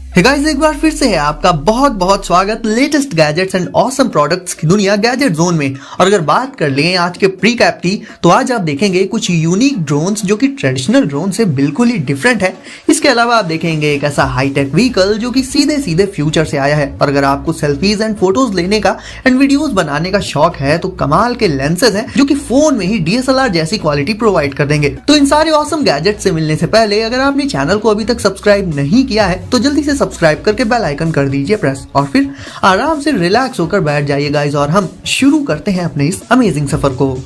Hey guys, एक बार फिर से है आपका बहुत बहुत स्वागत latest gadgets and awesome products की दुनिया गैजेट जोन में। और अगर बात कर लें आज के प्री कैप की, तो आज आप देखेंगे कुछ यूनिक ड्रोन्स जो कि ट्रेडिशनल ड्रोन से बिल्कुल ही डिफरेंट है। इसके अलावा आप देखेंगे एक ऐसा हाईटेक व्हीकल जो कि सीधे सीधे फ्यूचर से आया है। और अगर आपको सेल्फीज एंड फोटोज लेने का एंड वीडियोज बनाने का शौक है तो कमाल के लेंसेज हैं जो कि फोन में ही DSLR जैसी क्वालिटी प्रोवाइड कर देंगे। तो इन सारे ऑसम गैजेट से मिलने से पहले अगर आपने चैनल को अभी तक सब्सक्राइब नहीं किया है तो जल्दी से सब्सक्राइब करके बेल आइकन कर दीजिए प्रेस, और फिर आराम से रिलैक्स होकर बैठ जाइए गाइस, और हम शुरू करते हैं अपने इस अमेजिंग सफर को।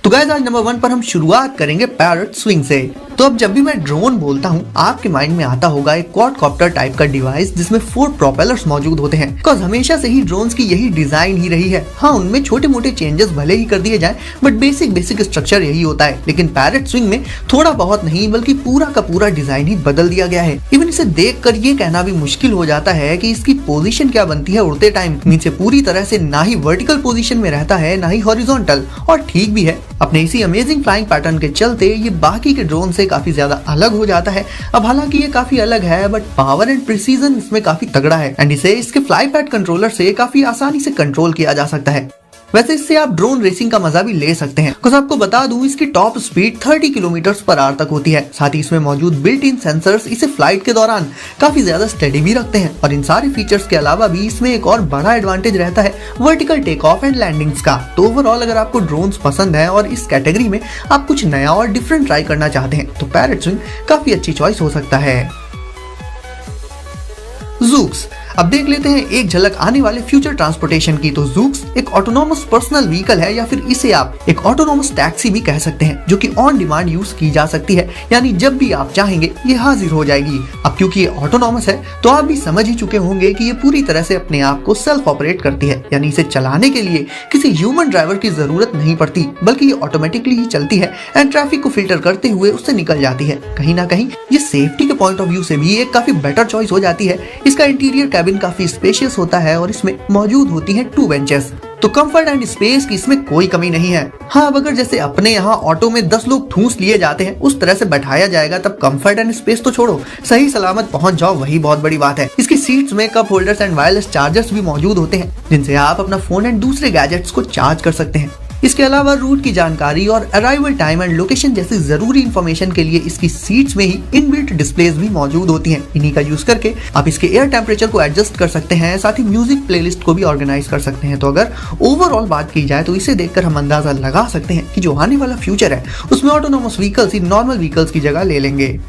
तो गाइस, आज नंबर 1 पर हम शुरुआत करेंगे पैरट स्विंग से। तो अब जब भी मैं ड्रोन बोलता हूँ आपके माइंड में आता होगा एक क्वाडकॉप्टर टाइप का डिवाइस जिसमें 4 प्रोपेलर्स मौजूद होते हैं। बिकॉज हमेशा से ही ड्रोन्स की यही डिजाइन ही रही है। हाँ, उनमें छोटे मोटे चेंजेस भले ही कर दिए जाएं, बट बेसिक स्ट्रक्चर यही होता है। लेकिन पैरट स्विंग में थोड़ा बहुत नहीं बल्कि पूरा का पूरा डिजाइन ही बदल दिया गया है। इवन इसे देख कर ये कहना भी मुश्किल हो जाता है कि इसकी पोजीशन क्या बनती है उड़ते टाइम। नीचे पूरी तरह से ना ही वर्टिकल पोजीशन में रहता है ना ही हॉरिजॉन्टल, और ठीक भी है, अपने इसी अमेजिंग फ्लाइंग पैटर्न के चलते ये बाकी के ड्रोन से काफी ज्यादा अलग हो जाता है। अब हालांकि ये काफी अलग है बट पावर एंड प्रिसीजन इसमें काफी तगड़ा है एंड इसे इसके फ्लाई पैड कंट्रोलर से काफी आसानी से कंट्रोल किया जा सकता है। वैसे इससे आप ड्रोन रेसिंग का मजा भी ले सकते हैं। कुछ आपको बता दूं, इसकी टॉप स्पीड 30 km/h तक होती है। साथ ही इसमें मौजूद बिल्ट इन सेंसर्स इसे फ्लाइट के दौरान काफी ज्यादा स्टेडी भी रखते हैं। और इन सारे फीचर्स के अलावा भी इसमें एक और बड़ा एडवांटेज रहता है vertical take off and landings का। तो ओवरऑल अगर आपको ड्रोन्स पसंद है और इस कैटेगरी में आप कुछ नया और डिफरेंट ट्राई करना चाहते हैं तो पैरट स्विंग काफी अच्छी चॉइस हो सकता है। ज़ूक्स, अब देख लेते हैं एक झलक आने वाले फ्यूचर ट्रांसपोर्टेशन की। तो ज़ूक्स एक ऑटोनोमस पर्सनल व्हीकल है, या फिर इसे आप एक ऑटोनोमस टैक्सी भी कह सकते हैं, जो कि ऑन डिमांड यूज की जा सकती है। यानी जब भी आप चाहेंगे ये हाजिर हो जाएगी। अब क्योंकि ये ऑटोनोमस है तो आप भी समझ ही चुके होंगे कि ये पूरी तरह से अपने आप को सेल्फ ऑपरेट करती है। यानी इसे चलाने के लिए किसी ह्यूमन ड्राइवर की जरूरत नहीं पड़ती, बल्कि ये ऑटोमेटिकली ही चलती है एंड ट्रैफिक को फिल्टर करते हुए उससे निकल जाती है। कहीं ना कहीं ये सेफ्टी के पॉइंट ऑफ व्यू से भी एक काफी बेटर चॉइस हो जाती है। इसका इंटीरियर कैबिन काफी स्पेशियस होता है और इसमें मौजूद होती हैं 2 बेंचेस। तो कंफर्ट एंड स्पेस की इसमें कोई कमी नहीं है। हाँ, अब अगर जैसे अपने यहाँ ऑटो में 10 लोग ठूस लिए जाते हैं उस तरह से बैठाया जाएगा, तब कंफर्ट एंड स्पेस तो छोड़ो, सही सलामत पहुंच जाओ, वही बहुत बड़ी बात है। इसकी सीट्स में cup holders and wireless chargers भी मौजूद होते हैं जिनसे आप अपना फोन एंड दूसरे गैजेट्स को चार्ज कर सकते हैं। इसके अलावा रूट की जानकारी और अराइवल टाइम एंड लोकेशन जैसी जरूरी इंफॉर्मेशन के लिए इसकी सीट्स में ही इनबिल्ट डिस्प्लेस भी मौजूद होती हैं। इन्हीं का यूज करके आप इसके एयर टेम्परेचर को एडजस्ट कर सकते हैं, साथ ही म्यूजिक प्लेलिस्ट को भी ऑर्गेनाइज कर सकते हैं। तो अगर ओवरऑल बात की जाए तो इसे देखकर हम अंदाजा लगा सकते हैं कि जो आने वाला फ्यूचर है उसमें ऑटोनोमस व्हीकल्स ही नॉर्मल व्हीकल्स की जगह ले लेंगे।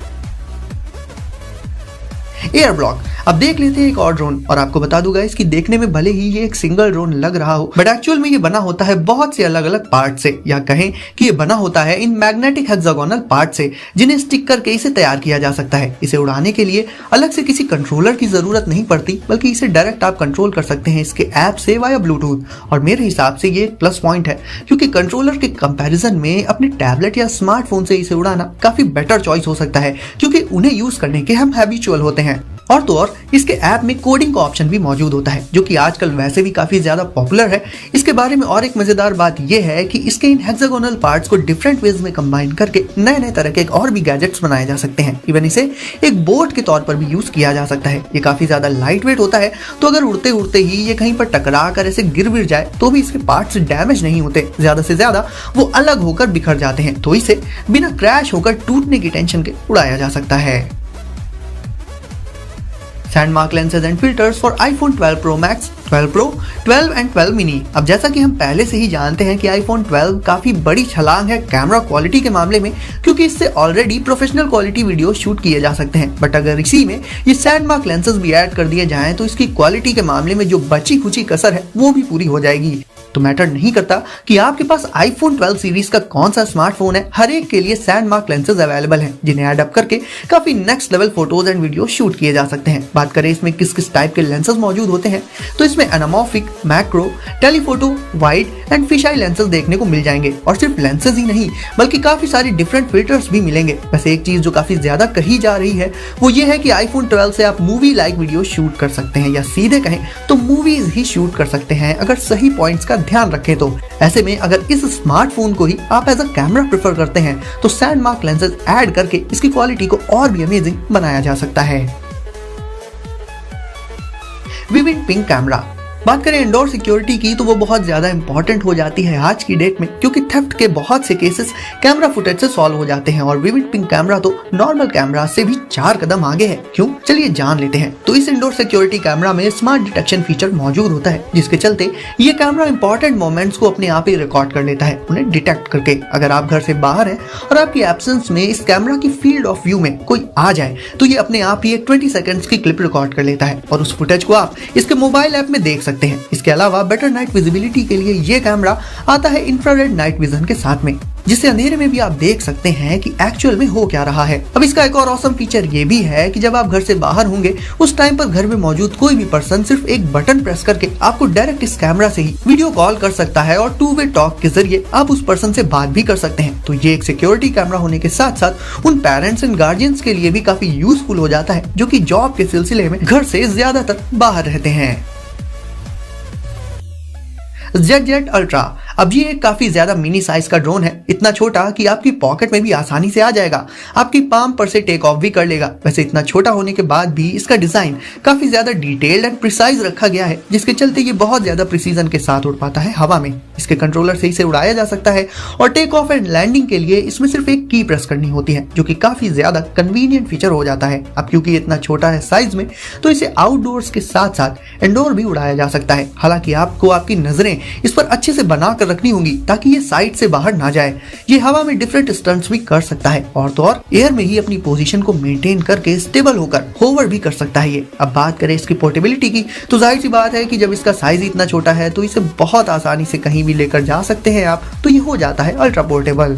एयर ब्लॉक, अब देख लेते हैं एक और ड्रोन। और आपको बता दूंगा, इसकी देखने में भले ही ये एक सिंगल ड्रोन लग रहा हो, बट एक्चुअल में ये बना होता है बहुत से अलग अलग पार्ट से, या कहें कि ये बना होता है इन मैग्नेटिक हेक्सागोनल पार्ट से, जिन्हें स्टिक करके इसे तैयार किया जा सकता है। इसे उड़ाने के लिए अलग से किसी कंट्रोलर की जरूरत नहीं पड़ती, बल्कि इसे डायरेक्ट आप कंट्रोल कर सकते हैं इसके ऐप से वाया ब्लूटूथ। और मेरे हिसाब से ये एक प्लस पॉइंट है, क्योंकि कंट्रोलर के कंपैरिजन में अपने टैबलेट या स्मार्टफोन से इसे उड़ाना काफी बेटर चॉइस हो सकता है, क्योंकि उन्हें यूज करने के हम हैबिचुअल होते हैं। और तो और इसके ऐप में कोडिंग का ऑप्शन भी मौजूद होता है, जो कि आजकल वैसे भी काफी ज्यादा पॉपुलर है। इसके बारे में और एक मजेदार बात यह है कि इसके इन हेक्सागोनल पार्ट्स को डिफरेंट वेज में कंबाइन करके नए नए तरह के और भी गैजेट्स बनाए जा सकते हैं। इवन इसे एक बोर्ड के तौर पर भी यूज किया जा सकता है। ये काफी ज्यादा लाइट वेट होता है, तो अगर उड़ते उड़ते ही ये कहीं पर टकरा कर ऐसे गिर जाए तो भी इसके पार्ट्स डैमेज नहीं होते, ज्यादा से ज्यादा वो अलग होकर बिखर जाते हैं। तो इसे बिना क्रैश होकर टूटने की टेंशन के उड़ाया जा सकता है। Sandmarc lenses and filters for iPhone 12 Pro Max, 12 Pro, 12 and 12 mini। अब जैसा कि हम पहले से ही जानते हैं कि iPhone 12 काफी बड़ी छलांग है कैमरा क्वालिटी के मामले में, क्योंकि इससे already professional quality video shoot किए जा सकते हैं। बट अगर इसी में ये सैंडमार्क लेंसेज भी ऐड कर दिए जाएं तो इसकी क्वालिटी के मामले में जो बची खुची कसर है वो भी पूरी हो जाएगी। तो मैटर नहीं करता कि आपके पास iPhone 12 सीरीज का कौन सा स्मार्टफोन है, हर एक के लिए सैंडमार्क लेंसेज अवेलेबल हैं, जिन्हें ऐड अप करके काफी next level photos and video shoot किए जा सकते हैं। बात करें इसमें किस किस टाइप के लेंसेज मौजूद होते हैं, तो इसमें इसमें anamorphic, macro, telephoto, wide and fish I lenses देखने को मिल जाएंगे। और सिर्फ लेंसेज ही नहीं बल्कि काफी सारी डिफरेंट फिल्टर्स भी मिलेंगे। वैसे एक चीज जो काफी ज्यादा कही जा रही है वो ये है कि आईफोन 12 से आप मूवी लाइक वीडियो शूट कर सकते हैं, या सीधे कहें तो मूवीज ही शूट कर सकते हैं अगर सही पॉइंट्स का ध्यान रखें तो। ऐसे में अगर इस स्मार्टफोन को ही आप एज अ कैमरा प्रेफर करते हैं तो सैंडमार्क लेंसेज ऐड करके इसकी क्वालिटी को और भी अमेजिंग बनाया जा सकता है। Vivid pink camera. बात करें इंडोर सिक्योरिटी की तो वो बहुत ज्यादा इंपॉर्टेंट हो जाती है आज की डेट में, क्योंकि थेफ्ट के बहुत से केसेस कैमरा फुटेज से सॉल्व हो जाते हैं। और विविड पिंक कैमरा तो नॉर्मल कैमरा से भी 4 कदम आगे है। क्यों, चलिए जान लेते हैं। तो इस इंडोर सिक्योरिटी कैमरा में स्मार्ट डिटेक्शन फीचर मौजूद होता है, जिसके चलते ये कैमरा इंपॉर्टेंट मोमेंट्स को अपने आप ही रिकॉर्ड कर लेता है, उन्हें डिटेक्ट करके। अगर आप घर से बाहर हैं और आपकी एब्सेंस में इस कैमरा की फील्ड ऑफ व्यू में कोई आ जाए तो ये अपने आप ही एक 20 सेकंड्स की क्लिप रिकॉर्ड कर लेता है और उस फुटेज को आप इसके मोबाइल ऐप में देख सकते हैं। इसके अलावा बेटर नाइट विजिबिलिटी के लिए ये कैमरा आता है इंफ्रारेड नाइट विजन के साथ में, जिससे अंधेरे में भी आप देख सकते हैं कि एक्चुअल में हो क्या रहा है। अब इसका एक और ऑसम फीचर ये भी है कि जब आप घर से बाहर होंगे उस टाइम पर घर में मौजूद कोई भी पर्सन सिर्फ एक बटन प्रेस करके आपको डायरेक्ट इस कैमरा से ही वीडियो कॉल कर सकता है और 2 वे टॉक के जरिए आप उस पर्सन से बात भी कर सकते हैं। तो ये एक सिक्योरिटी कैमरा होने के साथ साथ उन पेरेंट्स एंड गार्जियंस के लिए भी काफी यूजफुल हो जाता है जो कि जॉब के सिलसिले में घर से ज्यादातर बाहर रहते हैं। ZZ ultra. अब ये एक काफी ज्यादा मिनी साइज का ड्रोन है, इतना छोटा कि आपकी पॉकेट में भी आसानी से आ जाएगा, आपकी पाम पर से टेक ऑफ भी कर लेगा। वैसे इतना छोटा होने के बाद भी इसका डिजाइन काफी ज्यादा डिटेल्ड एंड प्रिसाइज रखा गया है, जिसके चलते ये बहुत ज्यादा प्रिसीजन के साथ उड़ पाता है हवा में। इसके कंट्रोलर से इसे उड़ाया जा सकता है और टेक ऑफ एंड लैंडिंग के लिए इसमें सिर्फ एक की प्रेस करनी होती है, जो कि काफी ज्यादा कन्वीनियंट फीचर हो जाता है। अब क्योंकि इतना छोटा है साइज में तो इसे आउटडोर्स के साथ साथ इंडोर भी उड़ाया जा सकता है। हालांकि आपको आपकी नजरें इस पर अच्छे से बना कर रखनी होंगी ताकि ये साइड से बाहर ना जाए। ये हवा में डिफरेंट स्टंट्स भी कर सकता है और तो और एयर में ही अपनी पोजीशन को मेंटेन करके स्टेबल होकर होवर भी कर सकता है ये। अब बात करें इसकी पोर्टेबिलिटी की तो जाहिर सी बात है कि जब इसका साइज इतना छोटा है तो इसे बहुत आसानी से कहीं भी लेकर जा सकते हैं आप, तो ये हो जाता है अल्ट्रा पोर्टेबल।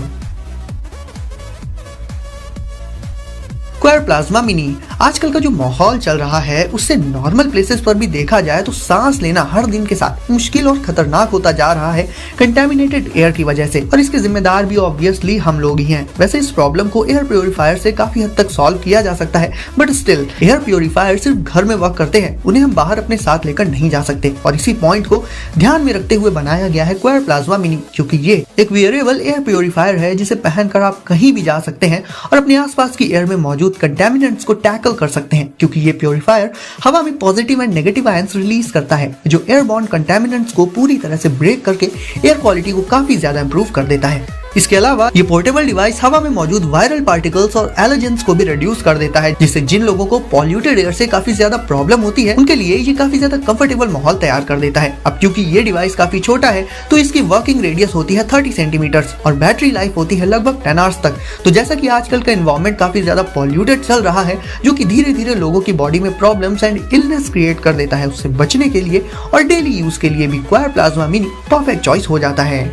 क्वार प्लाज्मा मिनी। आजकल का जो माहौल चल रहा है उससे नॉर्मल प्लेसेस पर भी देखा जाए तो सांस लेना हर दिन के साथ मुश्किल और खतरनाक होता जा रहा है कंटेमिनेटेड एयर की वजह से, और इसके जिम्मेदार भी ऑब्वियसली हम लोग ही हैं। वैसे इस प्रॉब्लम को एयर प्योरीफायर से काफी हद तक सॉल्व किया जा सकता है, बट स्टिल एयर प्योरीफायर सिर्फ घर में वर्क करते हैं, उन्हें हम बाहर अपने साथ लेकर नहीं जा सकते। और इसी पॉइंट को ध्यान में रखते हुए बनाया गया है क्वार प्लाज्मा मिनी, क्योंकि ये एक वेयरेबल एयर प्योरीफायर है जिसे पहनकर आप कहीं भी जा सकते हैं और अपने आसपास की एयर में मौजूद कंटेमिनेंट्स को टैकल कर सकते हैं, क्योंकि ये प्योरीफायर हवा में positive and negative ions release करता है जो एयरबॉर्न कंटेमिनेंट्स को पूरी तरह से ब्रेक करके एयर क्वालिटी को काफी ज्यादा इंप्रूव कर देता है। इसके अलावा ये पोर्टेबल डिवाइस हवा में मौजूद वायरल पार्टिकल्स और एलर्जेंस को भी रिड्यूस कर देता है, जिससे जिन लोगों को पॉल्यूटेड एयर से काफी ज्यादा प्रॉब्लम होती है उनके लिए ये काफी ज्यादा कंफर्टेबल माहौल तैयार कर देता है। अब क्योंकि ये डिवाइस काफी छोटा है तो इसकी वर्किंग रेडियस होती है 30 सेंटीमीटर्स और बैटरी लाइफ होती है लगभग 10 आवर्स तक। तो जैसा कि आजकल का एनवायरनमेंट काफी ज्यादा पॉल्यूटेड चल रहा है, जो कि धीरे धीरे लोगों की बॉडी में प्रॉब्लम्स एंड इलनेस क्रिएट कर देता है, उससे बचने के लिए और डेली यूज के लिए भी क्वार प्लाज्मा मिनी परफेक्ट चॉइस हो जाता है।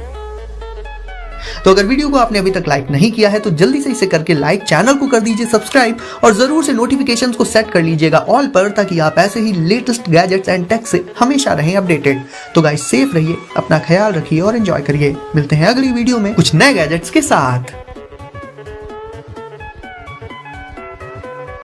तो अगर वीडियो को आपने अभी तक लाइक नहीं किया है तो जल्दी से इसे करके लाइक, चैनल को कर दीजिए सब्सक्राइब और जरूर से नोटिफिकेशंस को सेट कर लीजिएगा ऑल पर, ताकि आप ऐसे ही लेटेस्ट गैजेट्स एंड टेक से हमेशा रहें अपडेटेड। तो गाइस सेफ रहिए, अपना ख्याल रखिए और एंजॉय करिए। मिलते हैं अगली वीडियो में कुछ नए गैजेट्स के साथ।